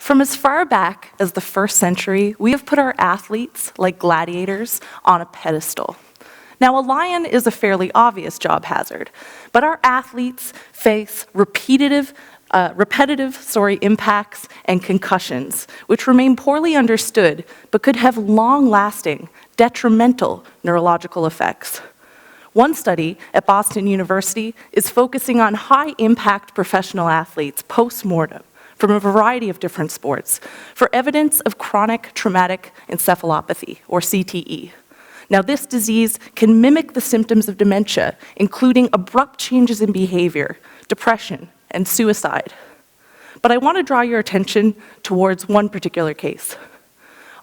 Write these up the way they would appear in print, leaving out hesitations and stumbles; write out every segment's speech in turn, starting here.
From as far back as the 1st century, we have put our athletes, like gladiators, on a pedestal. Now, a lion is a fairly obvious job hazard, but our athletes face repetitive impacts and concussions, which remain poorly understood, but could have long-lasting, detrimental neurological effects. One study at Boston University is focusing on high-impact professional athletes post-mortem from a variety of different sports for evidence of chronic traumatic encephalopathy, or CTE. Now, this disease can mimic the symptoms of dementia, including abrupt changes in behavior, depression, and suicide. But I want to draw your attention towards one particular case.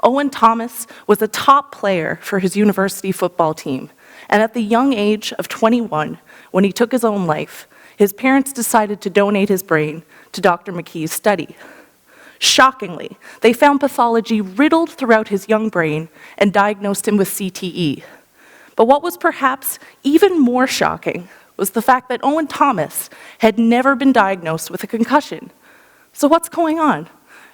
Owen Thomas was a top player for his university football team, and at the young age of 21, when he took his own life, his parents decided to donate his brain to Dr. McKee's study. Shockingly, they found pathology riddled throughout his young brain and diagnosed him with CTE. But what was perhaps even more shocking was the fact that Owen Thomas had never been diagnosed with a concussion. So what's going on?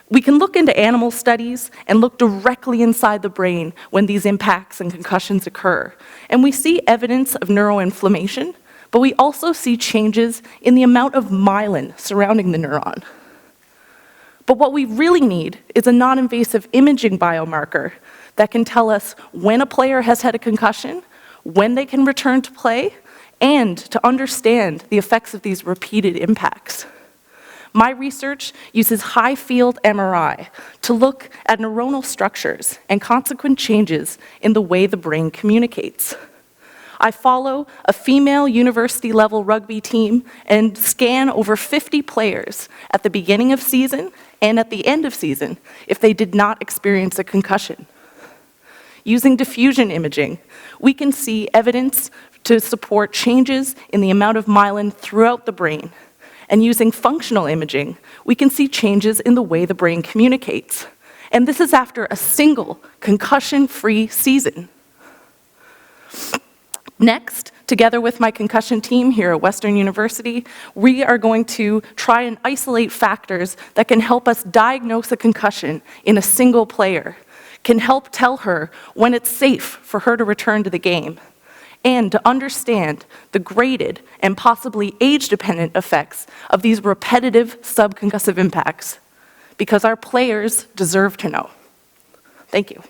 We can look into animal studies and look directly inside the brain when these impacts and concussions occur. And we see evidence of neuroinflammation, but we also see changes in the amount of myelin surrounding the neuron. But what we really need is a non-invasive imaging biomarker that can tell us when a player has had a concussion, when they can return to play, and to understand the effects of these repeated impacts. My research uses high-field MRI to look at neuronal structures and consequent changes in the way the brain communicates. I follow a female university-level rugby team and scan over 50 players at the beginning of season and at the end of season if they did not experience a concussion. Using diffusion imaging, we can see evidence to support changes in the amount of myelin throughout the brain. And using functional imaging, we can see changes in the way the brain communicates. And this is after a single concussion-free season. Next, together with my concussion team here at Western University, we are going to try and isolate factors that can help us diagnose a concussion in a single player, can help tell her when it's safe for her to return to the game, and to understand the graded and possibly age-dependent effects of these repetitive subconcussive impacts, because our players deserve to know. Thank you.